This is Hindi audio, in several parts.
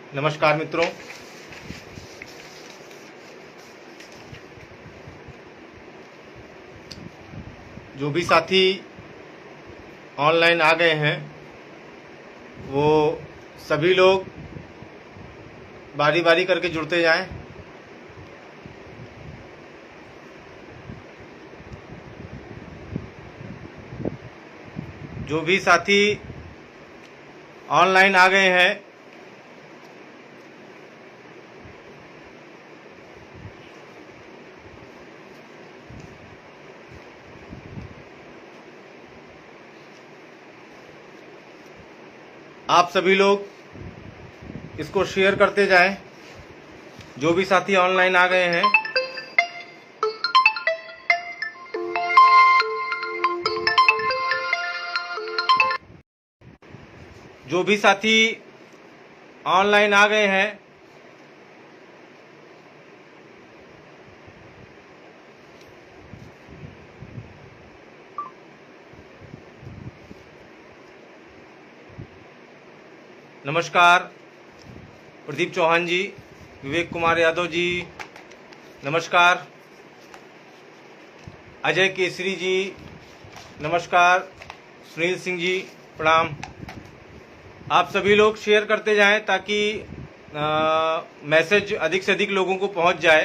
नमस्कार मित्रों, जो भी साथी ऑनलाइन आ गए हैं वो सभी लोग बारी बारी करके जुड़ते जाएं। जो भी साथी ऑनलाइन आ गए हैं आप सभी लोग इसको शेयर करते जाएं। जो भी साथी ऑनलाइन आ गए हैं जो भी साथी ऑनलाइन आ गए हैं नमस्कार। प्रदीप चौहान जी, विवेक कुमार यादव जी नमस्कार। अजय केसरी जी नमस्कार। सुनील सिंह जी प्रणाम। आप सभी लोग शेयर करते जाएं ताकि मैसेज अधिक से अधिक लोगों को पहुंच जाए।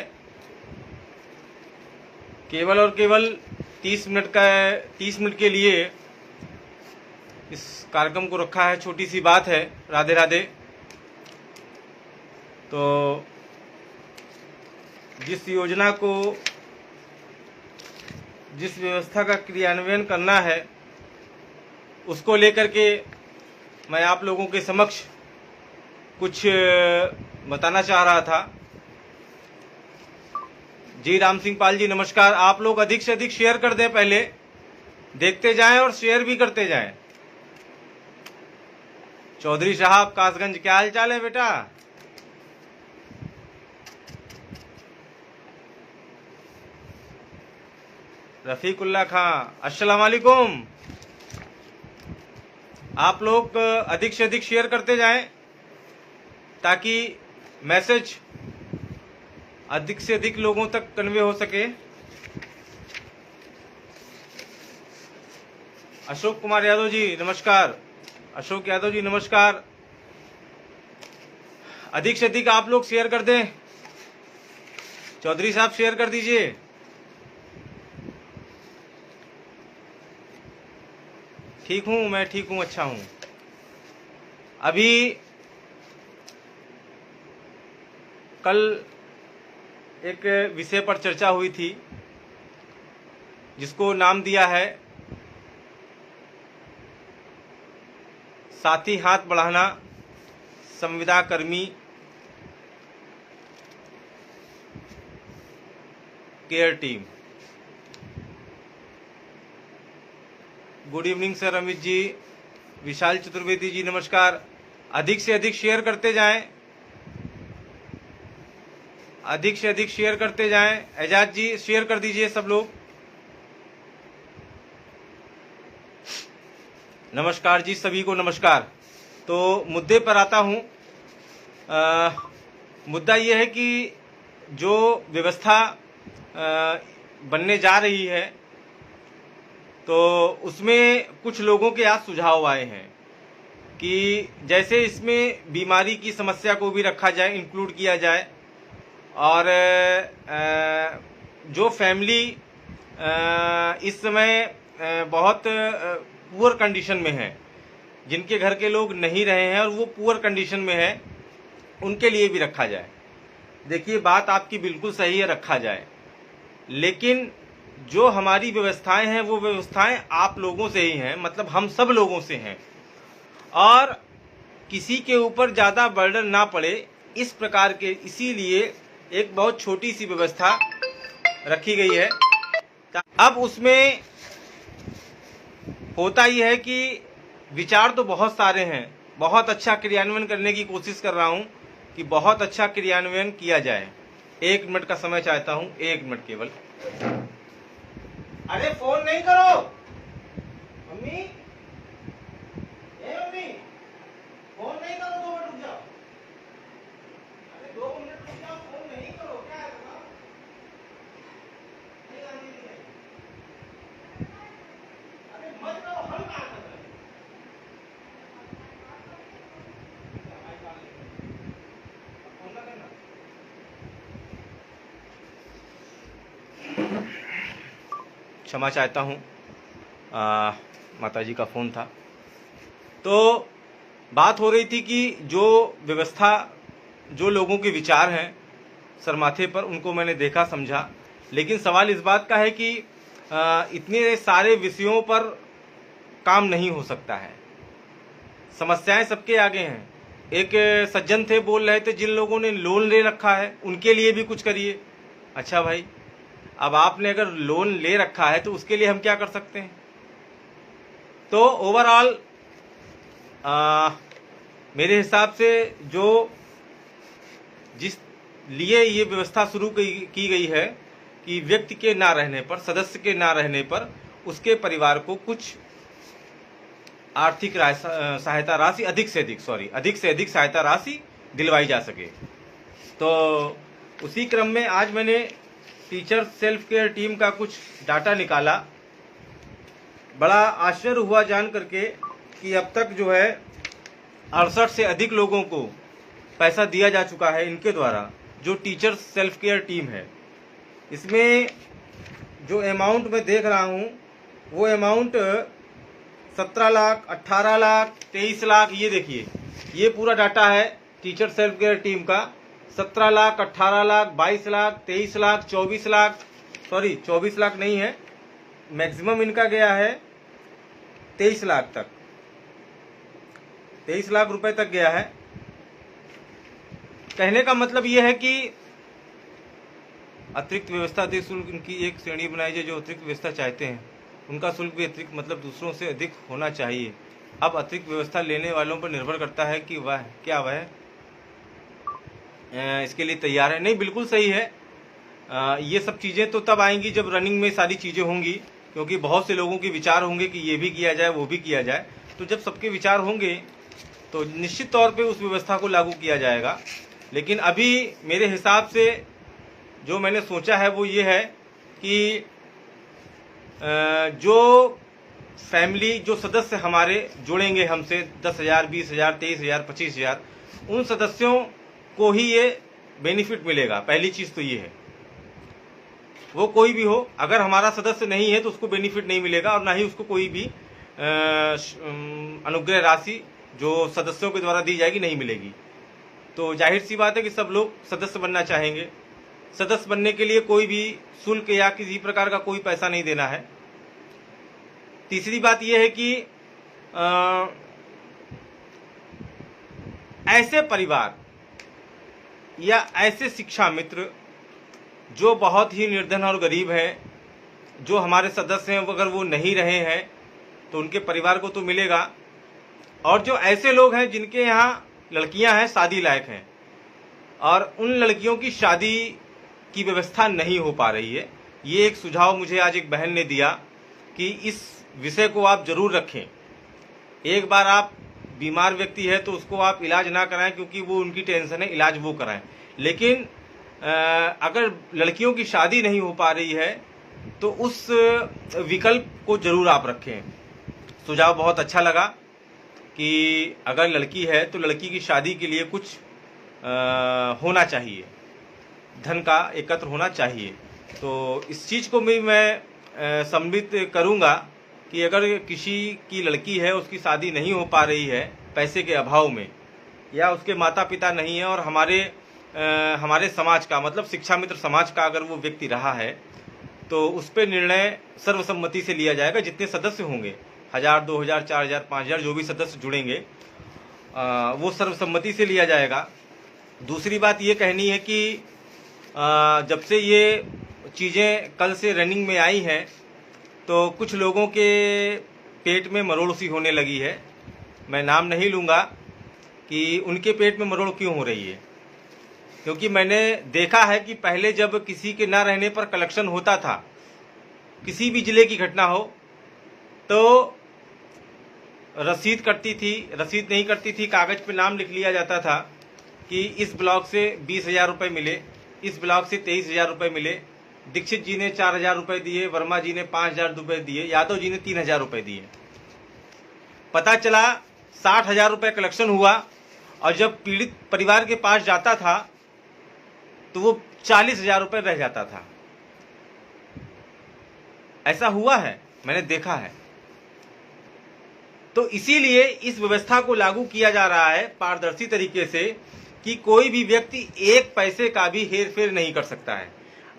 केवल और केवल 30 मिनट के लिए इस कार्यक्रम को रखा है। छोटी सी बात है। राधे राधे। तो जिस योजना को, जिस व्यवस्था का क्रियान्वयन करना है उसको लेकर के मैं आप लोगों के समक्ष कुछ बताना चाह रहा था। जी राम सिंह पाल जी नमस्कार। आप लोग अधिक से अधिक शेयर कर दें, पहले देखते जाएं और शेयर भी करते जाएं। चौधरी साहब कासगंज, क्या हाल चाल है बेटा? रफीकुल्ला खां, अस्सलाम वालेकुम। आप लोग अधिक से अधिक शेयर करते जाएं ताकि मैसेज अधिक से अधिक लोगों तक कन्वे हो सके। अशोक कुमार यादव जी नमस्कार। अशोक यादव जी नमस्कार। अधिक से अधिक आप लोग शेयर कर दें। चौधरी साहब शेयर कर दीजिए। ठीक हूं, मैं ठीक हूं, अच्छा हूं। अभी कल एक विषय पर चर्चा हुई थी जिसको नाम दिया है साथी हाथ बढ़ाना, संविदा कर्मी care team. Good evening sir Amit ji. Vishal Chaturvedi ji नमस्कार। अधिक से अधिक शेयर करते जाएं, अधिक से अधिक शेयर करते जाएं। एजाज जी शेयर कर दीजिए सब लोग। नमस्कार जी, सभी को नमस्कार। तो मुद्दे पर आता हूं। मुद्दा यह है कि जो व्यवस्था बनने जा रही है तो उसमें कुछ लोगों के आज सुझाव आए हैं कि जैसे इसमें बीमारी की समस्या को भी रखा जाए, इंक्लूड किया जाए, और जो फैमिली इस समय बहुत पुअर कंडीशन में है, जिनके घर के लोग नहीं रहे हैं और वो पुअर कंडीशन में है, उनके लिए भी रखा जाए। देखिए, बात आपकी बिल्कुल सही है, रखा जाए, लेकिन जो हमारी व्यवस्थाएं हैं वो व्यवस्थाएं आप लोगों से ही हैं, मतलब हम सब लोगों से हैं, और किसी के ऊपर ज़्यादा बर्डन ना पड़े इस प्रकार के, इसीलिए एक बहुत छोटी सी व्यवस्था रखी गई है। अब उसमें होता ही है कि विचार तो बहुत सारे हैं, बहुत अच्छा क्रियान्वयन करने की कोशिश कर रहा हूं कि बहुत अच्छा क्रियान्वयन किया जाए। 1 मिनट का समय चाहता हूं, 1 मिनट केवल। अरे फोन नहीं करो मम्मी, ए मम्मी, फोन नहीं करो, 2 मिनट रुक जाओ। क्षमा चाहता हूँ, माताजी का फ़ोन था। तो बात हो रही थी कि जो व्यवस्था, जो लोगों के विचार हैं सर माथे पर, उनको मैंने देखा समझा, लेकिन सवाल इस बात का है कि इतने सारे विषयों पर काम नहीं हो सकता है। समस्याएं सबके आगे हैं। एक सज्जन थे, बोल रहे थे जिन लोगों ने लोन ले रखा है उनके लिए भी कुछ करिए। अच्छा भाई, अब आपने अगर लोन ले रखा है तो उसके लिए हम क्या कर सकते हैं? तो ओवरऑल मेरे हिसाब से जो जिस लिए ये व्यवस्था शुरू की गई है कि व्यक्ति के ना रहने पर, सदस्य के ना रहने पर उसके परिवार को कुछ आर्थिक सहायता राशि अधिक से अधिक सहायता राशि दिलवाई जा सके। तो उसी क्रम में आज मैंने टीचर सेल्फ केयर टीम का कुछ डाटा निकाला। बड़ा आश्चर्य हुआ जान करके कि अब तक जो है 68 से अधिक लोगों को पैसा दिया जा चुका है इनके द्वारा, जो टीचर सेल्फ केयर टीम है। इसमें जो अमाउंट मैं देख रहा हूँ वो अमाउंट 17 लाख, 18 लाख, 23 लाख, ये देखिए, ये पूरा डाटा है टीचर सेल्फ केयर टीम का। 17 लाख, 18 लाख, 22 लाख, 23 लाख, 24 लाख, सॉरी 24 लाख नहीं है, मैक्सिमम इनका गया है 23 लाख तक, 23 लाख रुपए तक गया है। कहने का मतलब ये है कि अतिरिक्त व्यवस्था अतिरिक्त शुल्क, इनकी एक श्रेणी बनाई जाए। जो अतिरिक्त व्यवस्था चाहते हैं उनका शुल्क भी अतिरिक्त, मतलब दूसरों से अधिक होना चाहिए। अब अतिरिक्त व्यवस्था लेने वालों पर निर्भर करता है कि वह इसके लिए तैयार है। नहीं, बिल्कुल सही है। ये सब चीज़ें तो तब आएंगी जब रनिंग में सारी चीज़ें होंगी, क्योंकि बहुत से लोगों के विचार होंगे कि ये भी किया जाए, वो भी किया जाए। तो जब सबके विचार होंगे तो निश्चित तौर पे उस व्यवस्था को लागू किया जाएगा। लेकिन अभी मेरे हिसाब से जो मैंने सोचा है वो ये है कि जो फैमिली, जो सदस्य हमारे जुड़ेंगे हमसे 10,000, 20,000, 23,000, 25,000, उन सदस्यों को ही ये बेनिफिट मिलेगा। पहली चीज़ तो ये है, वो कोई भी हो, अगर हमारा सदस्य नहीं है तो उसको बेनिफिट नहीं मिलेगा, और ना ही उसको कोई भी अनुग्रह राशि जो सदस्यों के द्वारा दी जाएगी नहीं मिलेगी। तो जाहिर सी बात है कि सब लोग सदस्य बनना चाहेंगे। सदस्य बनने के लिए कोई भी शुल्क या किसी प्रकार का कोई पैसा नहीं देना है। तीसरी बात यह है कि ऐसे परिवार या ऐसे शिक्षा मित्र जो बहुत ही निर्धन और गरीब हैं, जो हमारे सदस्य हैं, अगर वो नहीं रहे हैं तो उनके परिवार को तो मिलेगा। और जो ऐसे लोग हैं जिनके यहाँ लड़कियां हैं, शादी लायक हैं, और उन लड़कियों की शादी की व्यवस्था नहीं हो पा रही है, ये एक सुझाव मुझे आज एक बहन ने दिया कि इस विषय को आप जरूर रखें। एक बार आप बीमार व्यक्ति है तो उसको आप इलाज ना कराएं, क्योंकि वो उनकी टेंशन है, इलाज वो कराएं। लेकिन अगर लड़कियों की शादी नहीं हो पा रही है तो उस विकल्प को जरूर आप रखें। सुझाव बहुत अच्छा लगा कि अगर लड़की है तो लड़की की शादी के लिए कुछ होना चाहिए, धन का एकत्र होना चाहिए। तो इस चीज़ को भी मैं सम्मिलित करूंगा कि अगर किसी की लड़की है, उसकी शादी नहीं हो पा रही है पैसे के अभाव में, या उसके माता पिता नहीं है, और हमारे समाज का, मतलब शिक्षा मित्र समाज का अगर वो व्यक्ति रहा है, तो उस पर निर्णय सर्वसम्मति से लिया जाएगा। जितने सदस्य होंगे, 1000, 2000, 4000, 5000, जो भी सदस्य जुड़ेंगे, वो सर्वसम्मति से लिया जाएगा। दूसरी बात ये कहनी है कि जब से ये चीज़ें कल से रनिंग में आई हैं तो कुछ लोगों के पेट में मरोड़ सी होने लगी है। मैं नाम नहीं लूँगा कि उनके पेट में मरोड़ क्यों हो रही है, क्योंकि मैंने देखा है कि पहले जब किसी के ना रहने पर कलेक्शन होता था, किसी भी जिले की घटना हो, तो रसीद कटती थी, रसीद नहीं कटती थी, कागज़ पे नाम लिख लिया जाता था कि इस ब्लॉक से 20,000 रुपये मिले, इस ब्लॉक से 23,000 रुपये मिले, दीक्षित जी ने 4,000 रुपये दिए, वर्मा जी ने 5,000 रुपये दिए, यादव जी ने 3,000 रुपये दिए। पता चला 60,000 रुपये कलेक्शन हुआ, और जब पीड़ित परिवार के पास जाता था तो वो 40,000 रुपये रह जाता था। ऐसा हुआ है, मैंने देखा है। तो इसीलिए इस व्यवस्था को लागू किया जा रहा है पारदर्शी तरीके से कि कोई भी व्यक्ति एक पैसे का भी हेर फेर नहीं कर सकता है।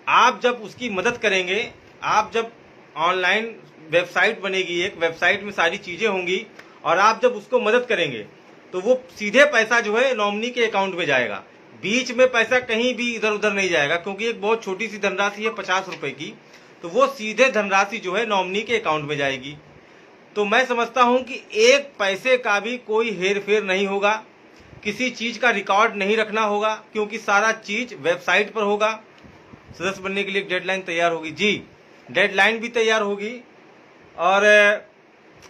आप जब उसकी मदद करेंगे, आप जब ऑनलाइन वेबसाइट बनेगी, एक वेबसाइट में सारी चीजें होंगी, और आप जब उसको मदद करेंगे तो वो सीधे पैसा जो है नॉमिनी के अकाउंट में जाएगा। बीच में पैसा कहीं भी इधर उधर नहीं जाएगा, क्योंकि एक बहुत छोटी सी धनराशि है 50 रुपए की, तो वो सीधे धनराशि जो है नॉमिनी के अकाउंट में जाएगी। तो मैं समझता हूं कि एक पैसे का भी कोई हेर फेर नहीं होगा, किसी चीज का रिकॉर्ड नहीं रखना होगा, क्योंकि सारा चीज वेबसाइट पर होगा। सदस्य बनने के लिए एक डेडलाइन तैयार होगी जी, डेडलाइन भी तैयार होगी, और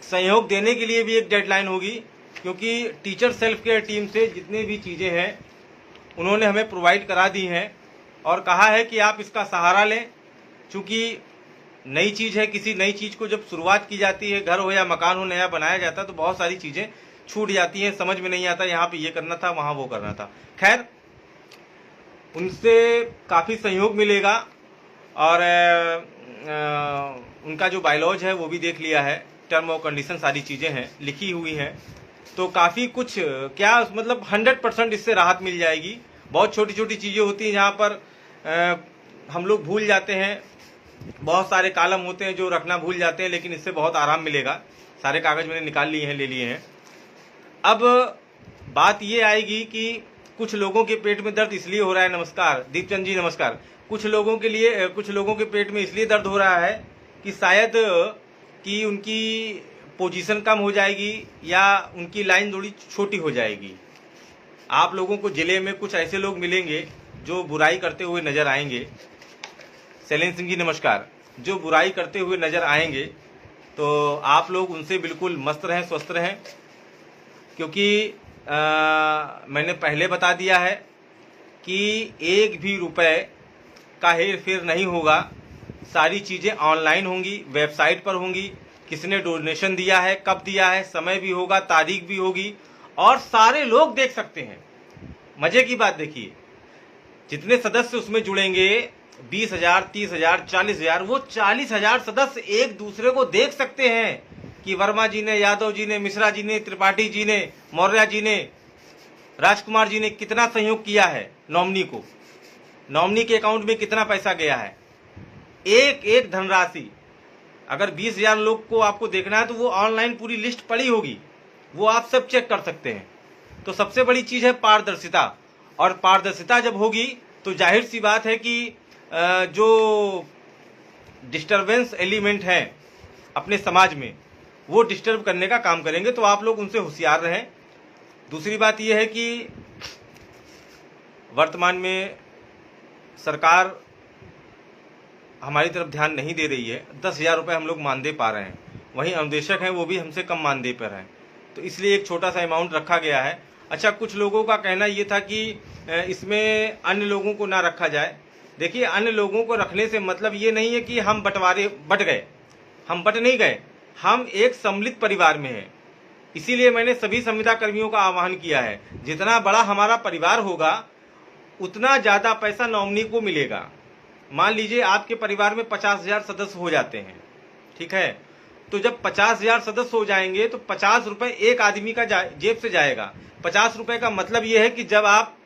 सहयोग देने के लिए भी एक डेडलाइन होगी, क्योंकि टीचर सेल्फ केयर टीम से जितने भी चीजें हैं उन्होंने हमें प्रोवाइड करा दी हैं और कहा है कि आप इसका सहारा लें। चूंकि नई चीज है, किसी नई चीज को जब शुरुआत की जाती है, घर हो या मकान हो नया बनाया जाता है, तो बहुत सारी चीजें छूट जाती हैं, समझ में नहीं आता यहाँ पे ये करना था, वहां वो करना था। खैर, उनसे काफी सहयोग मिलेगा, और उनका जो बायलॉज है वो भी देख लिया है, टर्म और कंडीशन सारी चीजें हैं, लिखी हुई हैं। तो काफी कुछ क्या मतलब 100% इससे राहत मिल जाएगी। बहुत छोटी छोटी चीजें होती हैं जहाँ पर हम लोग भूल जाते हैं, बहुत सारे कॉलम होते हैं जो रखना भूल जाते हैं, लेकिन इससे बहुत आराम मिलेगा। सारे कागज मैंने निकाल लिए हैं, ले लिए हैं। अब बात ये आएगी कि कुछ लोगों के पेट में दर्द इसलिए हो रहा है, नमस्कार दीपचंद जी नमस्कार, कुछ लोगों के पेट में इसलिए दर्द हो रहा है कि शायद कि उनकी पोजीशन कम हो जाएगी या उनकी लाइन थोड़ी छोटी हो जाएगी। आप लोगों को जिले में कुछ ऐसे लोग मिलेंगे जो बुराई करते हुए नजर आएंगे। शैलेंद्र सिंह जी नमस्कार, जो बुराई करते हुए नजर आएंगे, तो आप लोग उनसे बिल्कुल मस्त रहें, स्वस्थ रहें, क्योंकि मैंने पहले बता दिया है कि एक भी रुपए का हेर फेर नहीं होगा। सारी चीजें ऑनलाइन होंगी, वेबसाइट पर होंगी, किसने डोनेशन दिया है, कब दिया है, समय भी होगा, तारीख भी होगी, और सारे लोग देख सकते हैं। मजे की बात देखिए, जितने सदस्य उसमें जुड़ेंगे 20,000, 30,000, 40,000, वो 40,000 सदस्य एक दूसरे को देख सकते हैं कि वर्मा जी ने, यादव जी ने, मिश्रा जी ने, त्रिपाठी जी ने, मौर्य जी ने, राजकुमार जी ने कितना सहयोग किया है नॉमिनी को, नॉमिनी के अकाउंट में कितना पैसा गया है। एक एक धनराशि, अगर 20,000 लोग को आपको देखना है तो वो ऑनलाइन पूरी लिस्ट पड़ी होगी, वो आप सब चेक कर सकते हैं। तो सबसे बड़ी चीज है पारदर्शिता, और पारदर्शिता जब होगी तो जाहिर सी बात है कि जो डिस्टरबेंस एलिमेंट है अपने समाज में, वो डिस्टर्ब करने का काम करेंगे। तो आप लोग उनसे होशियार रहें। दूसरी बात यह है कि वर्तमान में सरकार हमारी तरफ ध्यान नहीं दे रही है। 10,000 रुपये हम लोग मानदेय पा रहे हैं, वहीं अनुदेशक हैं वो भी हमसे कम मानदेय पर हैं, तो इसलिए एक छोटा सा अमाउंट रखा गया है। अच्छा, कुछ लोगों का कहना ये था कि इसमें अन्य लोगों को ना रखा जाए। देखिए, अन्य लोगों को रखने से मतलब ये नहीं है कि हम बट गए, हम बट नहीं गए, हम एक सम्मिलित परिवार में हैं। इसीलिए मैंने सभी संविदा कर्मियों का आह्वान किया है, जितना बड़ा हमारा परिवार होगा उतना ज्यादा पैसा नॉमिनी को मिलेगा। मान लीजिए आपके परिवार में 50,000 सदस्य हो जाते हैं, ठीक है, तो जब 50,000 सदस्य हो जाएंगे तो 50 रुपए एक आदमी का जेब से जाएगा। 50 रुपए का मतलब यह है कि जब आप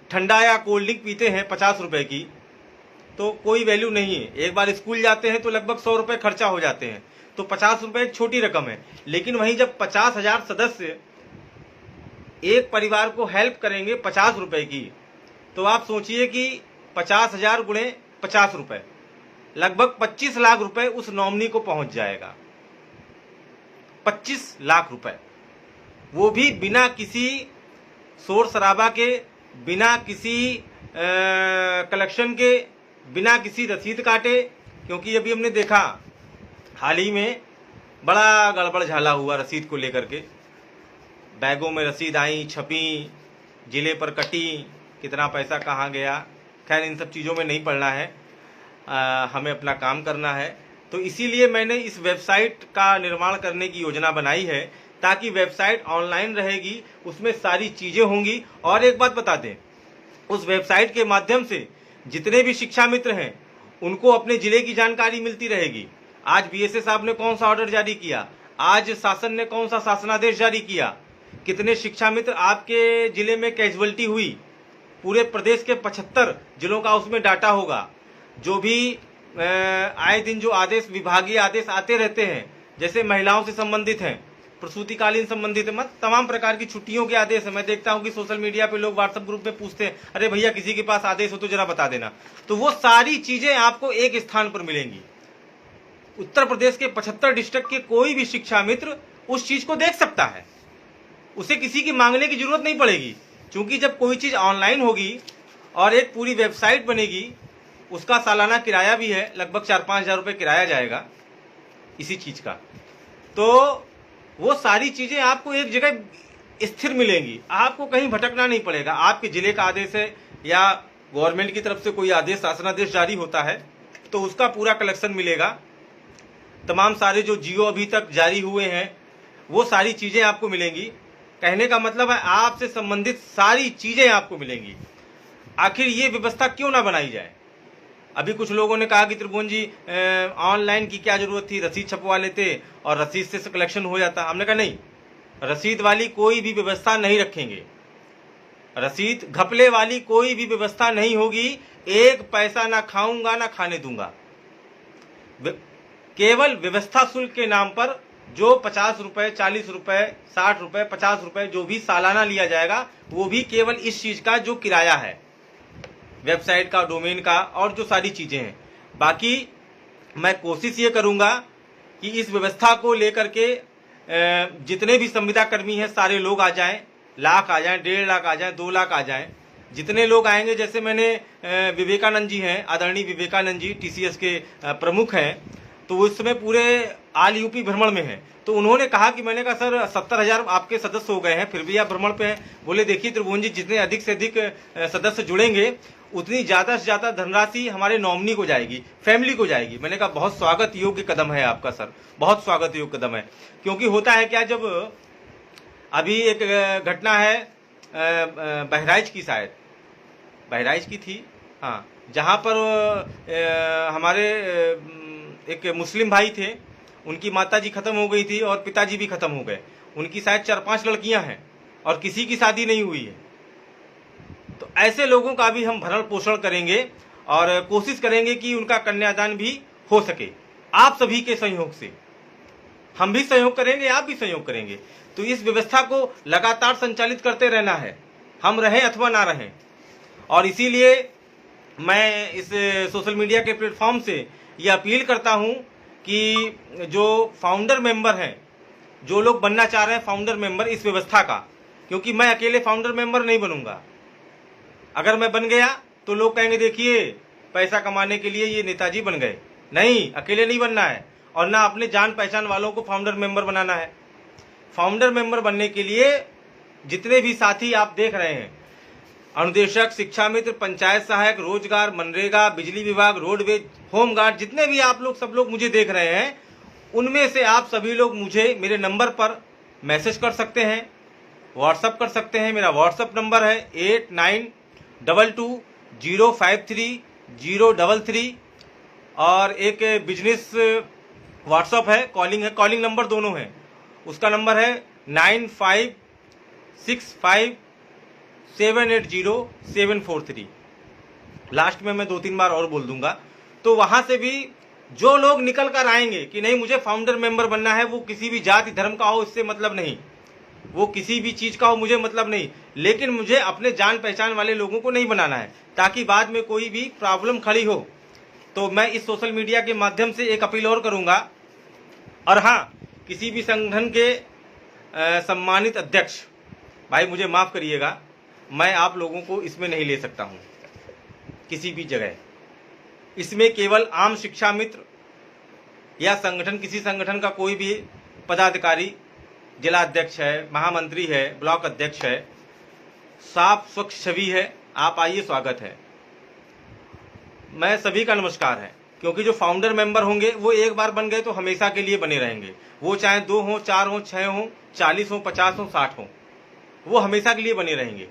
ठंडा या कोल्ड ड्रिंक पीते हैं 50 रुपए की, तो कोई वैल्यू नहीं है। एक बार स्कूल जाते हैं तो लगभग 100 रुपए खर्चा हो जाते हैं, तो 50 रुपए एक छोटी रकम है। लेकिन वहीं जब 50,000 सदस्य एक परिवार को हेल्प करेंगे 50 रुपए की, तो आप सोचिए कि 50,000 गुणे 50 रुपए, लगभग 25 लाख रुपए उस नॉमिनी को पहुंच जाएगा। 25 लाख रुपए, वो भी बिना किसी शोर शराबा के, बिना किसी कलेक्शन के, बिना किसी रसीद काटे। क्योंकि अभी हमने देखा हाल ही में बड़ा गड़बड़ झाला हुआ रसीद को लेकर के, बैगों में रसीद आई, छपी, जिले पर कटी, कितना पैसा कहाँ गया। खैर, इन सब चीज़ों में नहीं पड़ना है, हमें अपना काम करना है। तो इसीलिए मैंने इस वेबसाइट का निर्माण करने की योजना बनाई है, ताकि वेबसाइट ऑनलाइन रहेगी, उसमें सारी चीज़ें होंगी। और एक बात बता दें, उस वेबसाइट के माध्यम से जितने भी शिक्षा मित्र हैं उनको अपने जिले की जानकारी मिलती रहेगी। आज बीएसए साहब ने कौन सा ऑर्डर जारी किया, आज शासन ने कौन सा शासनादेश जारी किया, कितने शिक्षा मित्र आपके जिले में कैजुअलिटी हुई, पूरे प्रदेश के 75 जिलों का उसमें डाटा होगा। जो भी आए दिन जो आदेश, विभागीय आदेश आते रहते हैं, जैसे महिलाओं से संबंधित हैं, प्रसूतिकालीन संबंधित है, तमाम प्रकार की छुट्टियों के आदेश है। मैं देखता हूं कि सोशल मीडिया पे लोग व्हाट्सएप ग्रुप में पूछते हैं, अरे भैया किसी के पास आदेश हो तो जरा बता देना। तो वो सारी चीजें आपको एक स्थान पर मिलेंगी। उत्तर प्रदेश के 75 डिस्ट्रिक्ट के कोई भी शिक्षा मित्र उस चीज को देख सकता है, उसे किसी की मांगने की जरूरत नहीं पड़ेगी। क्योंकि जब कोई चीज ऑनलाइन होगी और एक पूरी वेबसाइट बनेगी, उसका सालाना किराया भी है, लगभग 4-5 हजार रुपये किराया जाएगा इसी चीज का। तो वो सारी चीजें आपको एक जगह स्थिर मिलेंगी, आपको कहीं भटकना नहीं पड़ेगा। आपके जिले का आदेश है या गवर्नमेंट की तरफ से कोई आदेश, शासनादेश जारी होता है तो उसका पूरा कलेक्शन मिलेगा। तमाम सारे जो जियो अभी तक जारी हुए हैं वो सारी चीजें आपको मिलेंगी। कहने का मतलब है आपसे संबंधित सारी चीजें आपको मिलेंगी। आखिर ये व्यवस्था क्यों ना बनाई जाए? अभी कुछ लोगों ने कहा कि त्रिभुवन जी ऑनलाइन की क्या जरूरत थी, रसीद छपवा लेते और रसीद से कलेक्शन हो जाता। हमने कहा नहीं, रसीद वाली कोई भी व्यवस्था नहीं रखेंगे, रसीद घपले वाली कोई भी व्यवस्था नहीं होगी। एक पैसा ना खाऊंगा ना खाने दूंगा। केवल व्यवस्था शुल्क के नाम पर जो 50 रुपए, 40 रुपए, 60 रुपए, 50 रुपए जो भी सालाना लिया जाएगा, वो भी केवल इस चीज का जो किराया है, वेबसाइट का, डोमेन का और जो सारी चीजें हैं। बाकी मैं कोशिश ये करूंगा कि इस व्यवस्था को लेकर के जितने भी संविदा कर्मी हैं सारे लोग आ जाएं, लाख आ जाएं, 1.5 लाख आ जाएं, 2 लाख आ जाएं, जितने लोग आएंगे। जैसे मैंने विवेकानंद जी हैं, आदरणीय विवेकानंद जी टीसीएस के प्रमुख हैं, तो उस समय पूरे आल यूपी भ्रमण में हैं। तो उन्होंने कहा कि, मैंने कहा सर 70,000 आपके सदस्य हो गए हैं, फिर भी आप भ्रमण पे हैं। बोले देखिए त्रिभुवन जी, जितने अधिक से अधिक सदस्य जुड़ेंगे उतनी ज्यादा से ज्यादा धनराशि हमारे नॉमिनी को जाएगी, फैमिली को जाएगी। मैंने कहा बहुत स्वागत योग्य कदम है आपका सर, बहुत स्वागत योग्य कदम है। क्योंकि होता है क्या, जब अभी एक घटना है बहराइच की, शायद बहराइच की थी, हाँ, जहां पर हमारे एक मुस्लिम भाई थे, उनकी माताजी खत्म हो गई थी और पिताजी भी खत्म हो गए। उनकी शायद 4-5 लड़कियां हैं और किसी की शादी नहीं हुई है। तो ऐसे लोगों का भी हम भरण पोषण करेंगे और कोशिश करेंगे कि उनका कन्यादान भी हो सके। आप सभी के सहयोग से, हम भी सहयोग करेंगे, आप भी सहयोग करेंगे। तो इस व्यवस्था को लगातार संचालित करते रहना है, हम रहें अथवा ना रहें। और इसीलिए मैं इस सोशल मीडिया के प्लेटफॉर्म से ये अपील करता हूं कि जो फाउंडर मेंबर हैं, जो लोग बनना चाह रहे हैं फाउंडर मेंबर इस व्यवस्था का, क्योंकि मैं अकेले फाउंडर मेंबर नहीं बनूंगा। अगर मैं बन गया तो लोग कहेंगे देखिए पैसा कमाने के लिए ये नेताजी बन गए। नहीं, अकेले नहीं बनना है और ना अपने जान पहचान वालों को फाउंडर मेंबर बनाना है। फाउंडर मेंबर बनने के लिए जितने भी साथी आप देख रहे हैं, अनुदेशक, शिक्षा मित्र, पंचायत सहायक, रोजगार, मनरेगा, बिजली विभाग, रोडवेज, होमगार्ड, जितने भी आप लोग, सब लोग मुझे देख रहे हैं, उनमें से आप सभी लोग मुझे मेरे नंबर पर मैसेज कर सकते हैं, व्हाट्सअप कर सकते हैं। मेरा व्हाट्सअप नंबर है 8922053033 और एक बिजनेस व्हाट्सअप है, कॉलिंग नंबर दोनों है। उसका नंबर है 9565780743। लास्ट में मैं 2-3 बार और बोल दूंगा। तो वहां से भी जो लोग निकल कर आएंगे कि नहीं मुझे फाउंडर मेंबर बनना है, वो किसी भी जाति धर्म का हो, इससे मतलब नहीं, वो किसी भी चीज का हो, मुझे मतलब नहीं, लेकिन मुझे अपने जान पहचान वाले लोगों को नहीं बनाना है, ताकि बाद में कोई भी प्रॉब्लम खड़ी हो। तो मैं इस सोशल मीडिया के माध्यम से एक अपील और करूंगा। और हाँ, किसी भी संगठन के सम्मानित अध्यक्ष भाई, मुझे माफ करिएगा, मैं आप लोगों को इसमें नहीं ले सकता हूं किसी भी जगह। इसमें केवल आम शिक्षा मित्र या संगठन, किसी संगठन का कोई भी पदाधिकारी, जिला अध्यक्ष है, महामंत्री है, ब्लॉक अध्यक्ष है, साफ स्वच्छ छवि है, आप आइए, स्वागत है। मैं सभी का नमस्कार है, क्योंकि जो फाउंडर मेंबर होंगे वो एक बार बन गए तो हमेशा के लिए बने रहेंगे। वो चाहे 2 हो, 4 हो, 6 हो, 40 हो, 50 हो, 60 हो, वो हमेशा के लिए बने रहेंगे।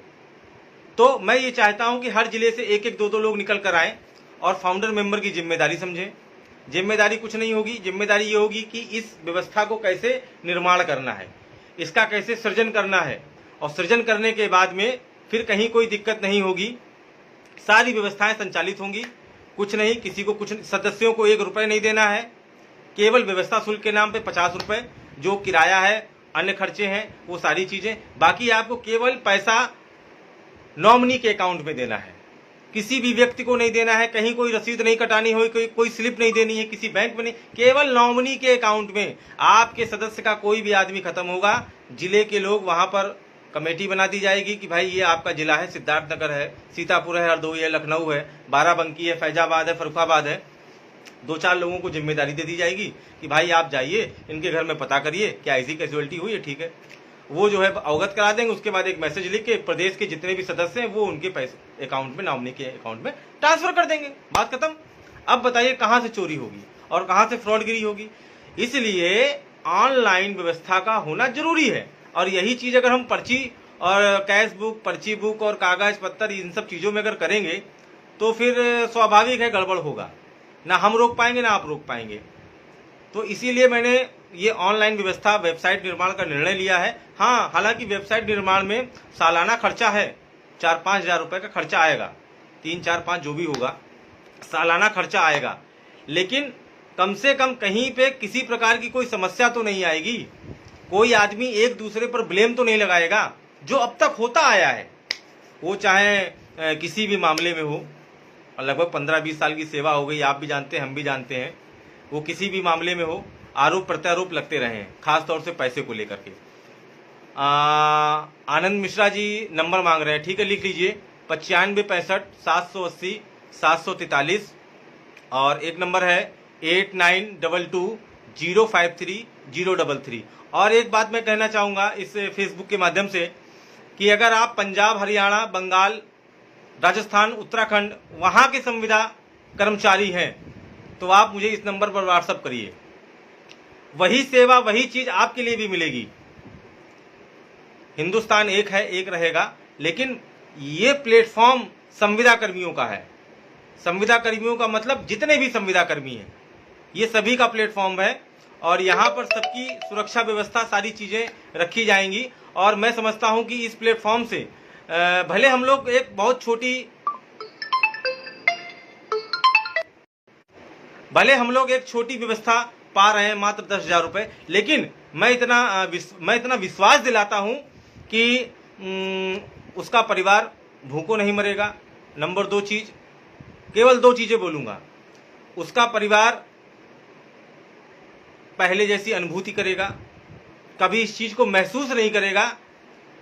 तो मैं ये चाहता हूं कि हर जिले से 1-1, 2-2 लोग निकल कर आए और फाउंडर मेंबर की जिम्मेदारी समझें। जिम्मेदारी कुछ नहीं होगी, जिम्मेदारी ये होगी कि इस व्यवस्था को कैसे निर्माण करना है, इसका कैसे सृजन करना है, और सृजन करने के बाद में फिर कहीं कोई दिक्कत नहीं होगी, सारी व्यवस्थाएं संचालित होंगी। कुछ नहीं, किसी को कुछ, सदस्यों को 1 रुपये नहीं देना है, केवल व्यवस्था शुल्क के नाम पे 50 रुपये, जो किराया है, अन्य खर्चे हैं, वो सारी चीजें। बाकी आपको केवल पैसा नॉमिनी के अकाउंट में देना है, किसी भी व्यक्ति को नहीं देना है, कहीं कोई रसीद नहीं कटानी हो, कोई स्लिप नहीं देनी है, किसी बैंक में नहीं, केवल नॉमिनी के अकाउंट में। आपके सदस्य का कोई भी आदमी खत्म होगा, जिले के लोग वहां पर कमेटी बना दी जाएगी कि भाई ये आपका जिला है, सिद्धार्थनगर है, सीतापुर है, हरदोई है, लखनऊ है, बाराबंकी है, फैजाबाद है, फर्रुखाबाद है। 2-4 लोगों को जिम्मेदारी दे दी जाएगी कि भाई आप जाइए, इनके घर में पता करिए क्या ऐसी कैजुअलिटी हुई है, ठीक है। वो जो है अवगत करा देंगे, उसके बाद एक मैसेज लिख के प्रदेश के जितने भी सदस्य हैं वो उनके पैसे अकाउंट में, नॉमिनी के अकाउंट में ट्रांसफर कर देंगे, बात खत्म। अब बताइए कहां से चोरी होगी और कहां से फ्रॉडगिरी होगी। इसलिए ऑनलाइन व्यवस्था का होना जरूरी है, और यही चीज अगर हम पर्ची और कैश बुक, पर्ची बुक और कागज पत्तर इन सब चीजों में अगर करेंगे तो फिर स्वाभाविक है गड़बड़ होगा, ना हम रोक पाएंगे ना आप रोक पाएंगे। तो इसीलिए मैंने ये ऑनलाइन व्यवस्था, वेबसाइट निर्माण का निर्णय लिया है। हाँ, हालांकि वेबसाइट निर्माण में सालाना खर्चा है, 4-5 हजार रुपए का खर्चा आएगा, 3-4-5 जो भी होगा, सालाना खर्चा आएगा, लेकिन कम से कम कहीं पे किसी प्रकार की कोई समस्या तो नहीं आएगी, कोई आदमी एक दूसरे पर ब्लेम तो नहीं लगाएगा, जो अब तक होता आया है। वो चाहे किसी भी मामले में हो, लगभग 15-20 साल की सेवा हो गई, आप भी जानते हैं, हम भी जानते हैं, वो किसी भी मामले में हो, आरोप प्रत्यारोप लगते रहे हैं, खास तौर से पैसे को लेकर के। आनंद मिश्रा जी नंबर मांग रहे हैं, ठीक है, लिख लीजिए 9565 780 743, और एक नंबर है 8922 053 033। और एक बात मैं कहना चाहूँगा इस फेसबुक के माध्यम से कि अगर आप पंजाब, हरियाणा, बंगाल, राजस्थान, उत्तराखंड वहाँ के संविदा कर्मचारी हैं तो आप मुझे इस नंबर पर व्हाट्सअप करिए, वही सेवा, वही चीज आपके लिए भी मिलेगी। हिंदुस्तान एक है, एक रहेगा, लेकिन ये प्लेटफॉर्म संविदा कर्मियों का है। संविदा कर्मियों का मतलब जितने भी संविदा कर्मी हैं, ये सभी का प्लेटफॉर्म है, और यहाँ पर सबकी सुरक्षा व्यवस्था, सारी चीजें रखी जाएंगी। और मैं समझता हूं कि इस प्लेटफॉर्म से भले हम लोग एक बहुत छोटी व्यवस्था पा रहे हैं, मात्र 10,000 रुपए, लेकिन मैं इतना विश्वास दिलाता हूं कि उसका परिवार भूखों नहीं मरेगा। नंबर 2 चीज, केवल 2 चीजें बोलूंगा, उसका परिवार पहले जैसी अनुभूति करेगा, कभी इस चीज को महसूस नहीं करेगा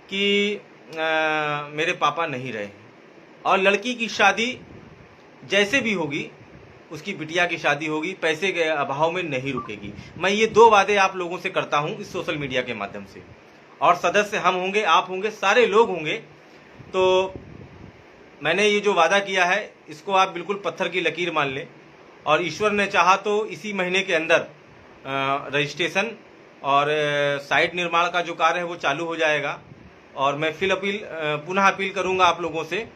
कि मेरे पापा नहीं रहे। और लड़की की शादी जैसे भी होगी, उसकी बिटिया की शादी होगी, पैसे के अभाव में नहीं रुकेगी। मैं ये 2 वादे आप लोगों से करता हूं इस सोशल मीडिया के माध्यम से, और सदस्य हम होंगे, आप होंगे, सारे लोग होंगे। तो मैंने ये जो वादा किया है इसको आप बिल्कुल पत्थर की लकीर मान लें, और ईश्वर ने चाहा तो इसी महीने के अंदर रजिस्ट्रेशन और साइट निर्माण का जो कार्य है वो चालू हो जाएगा। और मैं पुनः अपील करूंगा आप लोगों से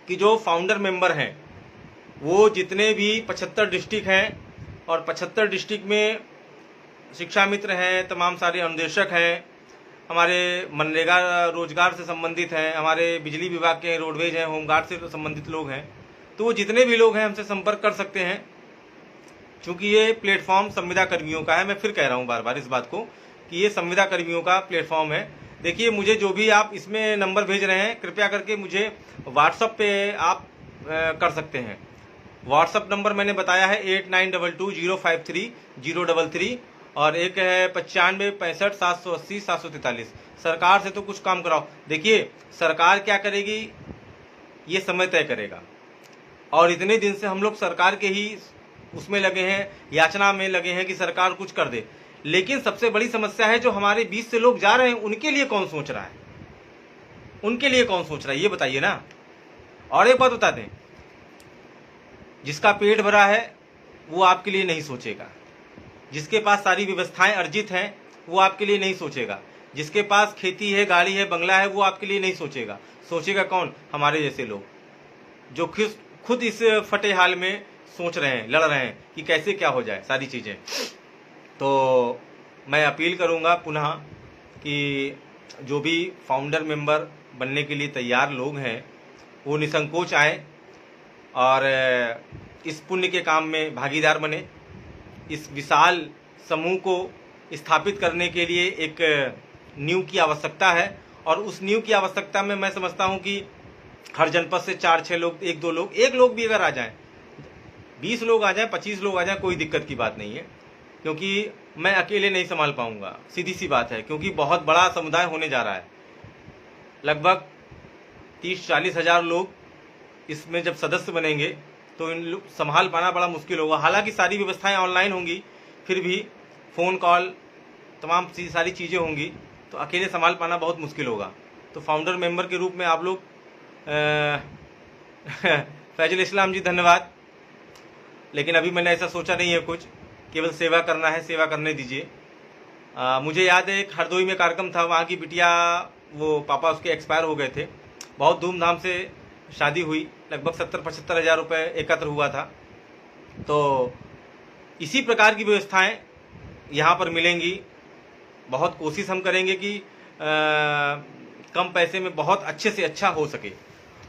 कि जो फाउंडर मेंबर हैं वो जितने भी 75 डिस्ट्रिक्ट हैं, और 75 डिस्ट्रिक्ट में शिक्षा मित्र हैं, तमाम सारे अनुदेशक हैं, हमारे मनरेगा रोजगार से संबंधित हैं, हमारे बिजली विभाग के रोडवेज हैं, होमगार्ड से संबंधित लोग हैं, तो वो जितने भी लोग हैं हमसे संपर्क कर सकते हैं। चूंकि ये प्लेटफॉर्म संविदा कर्मियों का है, मैं फिर कह रहा हूँ बार बार इस बात को कि ये संविदा कर्मियों का प्लेटफॉर्म है। देखिए, मुझे जो भी आप इसमें नंबर भेज रहे हैं, कृपया करके मुझे व्हाट्सएप पे आप कर सकते हैं। व्हाट्सएप नंबर मैंने बताया है 8922 053 033, और एक है 9565 780 743। सरकार से तो कुछ काम कराओ। देखिए, सरकार क्या करेगी ये समय तय करेगा, और इतने दिन से हम लोग सरकार के ही उसमें लगे हैं, याचना में लगे हैं कि सरकार कुछ कर दे। लेकिन सबसे बड़ी समस्या है जो हमारे बीच से लोग जा रहे हैं, उनके लिए कौन सोच रहा है? उनके लिए कौन सोच रहा है ये बताइए ना। और एक बात बता दें, जिसका पेट भरा है वो आपके लिए नहीं सोचेगा, जिसके पास सारी व्यवस्थाएं अर्जित हैं वो आपके लिए नहीं सोचेगा, जिसके पास खेती है, गाड़ी है, बंगला है, वो आपके लिए नहीं सोचेगा। सोचेगा कौन? हमारे जैसे लोग जो खुद इस फटे हाल में सोच रहे हैं, लड़ रहे हैं कि कैसे क्या हो जाए सारी चीज़ें। तो मैं अपील करूंगा पुनः कि जो भी फाउंडर मेंबर बनने के लिए तैयार लोग हैं वो निसंकोच आएँ और इस पुण्य के काम में भागीदार बने। इस विशाल समूह को स्थापित करने के लिए एक नींव की आवश्यकता है और उस नींव की आवश्यकता में मैं समझता हूं कि हर जनपद से 4-6 लोग, 1-2 लोग, 1 लोग भी अगर आ जाएं, 20 लोग आ जाएं, 25 लोग आ जाएं, कोई दिक्कत की बात नहीं है, क्योंकि मैं अकेले नहीं संभाल पाऊंगा, सीधी सी बात है। क्योंकि बहुत बड़ा समुदाय होने जा रहा है, लगभग 30-40 हज़ार लोग इसमें जब सदस्य बनेंगे तो इन लोग संभाल पाना बड़ा मुश्किल होगा। हालांकि सारी व्यवस्थाएं ऑनलाइन होंगी, फिर भी फ़ोन कॉल तमाम सारी चीज़ें होंगी, तो अकेले संभाल पाना बहुत मुश्किल होगा। तो फाउंडर मेंबर के रूप में आप लोग फैजुल इस्लाम जी धन्यवाद, लेकिन अभी मैंने ऐसा सोचा नहीं है कुछ, केवल सेवा करना है, सेवा करने दीजिए। मुझे याद है एक हरदोई में कार्यक्रम था, वहाँ की बिटिया, वो पापा उसके एक्सपायर हो गए थे, बहुत धूमधाम से शादी हुई, लगभग 70-75 हज़ार रुपये एकत्र हुआ था। तो इसी प्रकार की व्यवस्थाएं यहाँ पर मिलेंगी। बहुत कोशिश हम करेंगे कि कम पैसे में बहुत अच्छे से अच्छा हो सके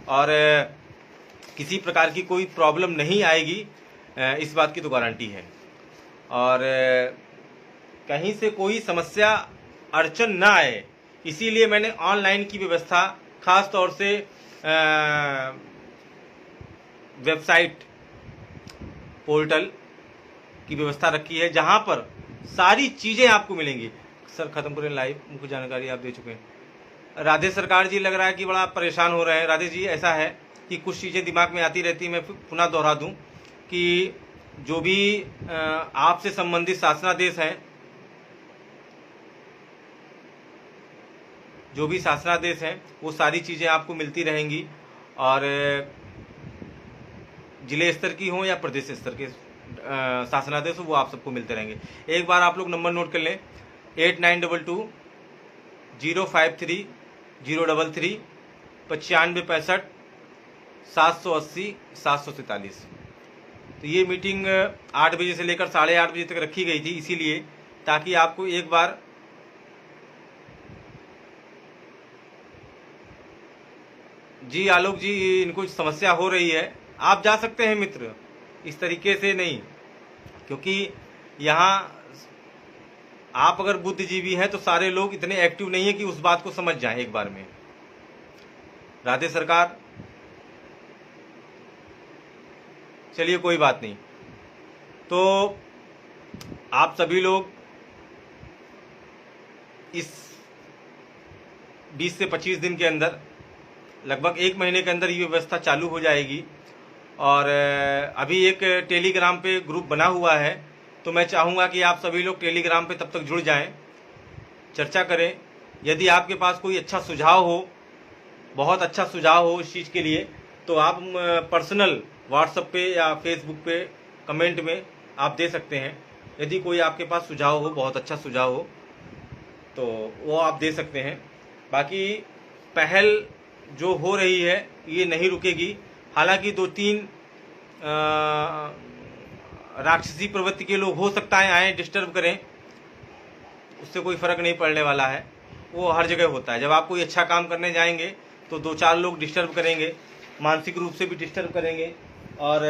और किसी प्रकार की कोई प्रॉब्लम नहीं आएगी, इस बात की तो गारंटी है। और कहीं से कोई समस्या अड़चन ना आए, इसीलिए मैंने ऑनलाइन की व्यवस्था, खास तौर से वेबसाइट पोर्टल की व्यवस्था रखी है, जहां पर सारी चीज़ें आपको मिलेंगी। सर खत्म करें लाइव, मुझे जानकारी आप दे चुके हैं। राधे सरकार जी, लग रहा है कि बड़ा परेशान हो रहे हैं। राधे जी, ऐसा है कि कुछ चीज़ें दिमाग में आती रहती, मैं पुनः दोहरा दूं कि जो भी आपसे संबंधित शासनादेश हैं, जो भी शासनादेश हैं, वो सारी चीज़ें आपको मिलती रहेंगी, और जिले स्तर की हो या प्रदेश स्तर के शासनादेश हो, वो आप सबको मिलते रहेंगे। एक बार आप लोग नंबर नोट कर लें, 8922 053 033 9565 780 743। तो ये मीटिंग 8 बजे से लेकर 8:30 बजे तक रखी गई थी, इसीलिए ताकि आपको एक बार जी आलोक जी, इनको समस्या हो रही है, आप जा सकते हैं मित्र, इस तरीके से नहीं, क्योंकि यहाँ आप अगर बुद्धिजीवी हैं तो सारे लोग इतने एक्टिव नहीं है कि उस बात को समझ जाएं एक बार में। राधे सरकार, चलिए कोई बात नहीं। तो आप सभी लोग इस 20 से 25 दिन के अंदर, लगभग 1 महीने के अंदर ये व्यवस्था चालू हो जाएगी। और अभी एक टेलीग्राम पे ग्रुप बना हुआ है, तो मैं चाहूँगा कि आप सभी लोग टेलीग्राम पे तब तक जुड़ जाएं, चर्चा करें। यदि आपके पास कोई अच्छा सुझाव हो, बहुत अच्छा सुझाव हो इस चीज़ के लिए, तो आप पर्सनल व्हाट्सएप पे या फेसबुक पे कमेंट में आप दे सकते हैं। यदि कोई आपके पास सुझाव हो, बहुत अच्छा सुझाव हो, तो वो आप दे सकते हैं। बाकी पहल जो हो रही है ये नहीं रुकेगी। हालांकि 2-3 राक्षसी प्रवृत्ति के लोग हो सकता है आए, डिस्टर्ब करें, उससे कोई फ़र्क नहीं पड़ने वाला है, वो हर जगह होता है। जब आप कोई अच्छा काम करने जाएंगे तो 2-4 लोग डिस्टर्ब करेंगे, मानसिक रूप से भी डिस्टर्ब करेंगे, और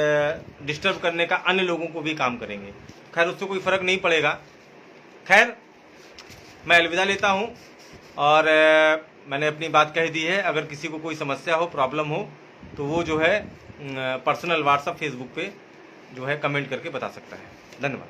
डिस्टर्ब करने का अन्य लोगों को भी काम करेंगे। खैर, उससे कोई फ़र्क नहीं पड़ेगा। खैर, मैं अलविदा लेता हूँ, और मैंने अपनी बात कह दी है। अगर किसी को कोई समस्या हो, प्रॉब्लम हो, तो वो जो है पर्सनल व्हाट्सएप फेसबुक पे जो है कमेंट करके बता सकता है। धन्यवाद।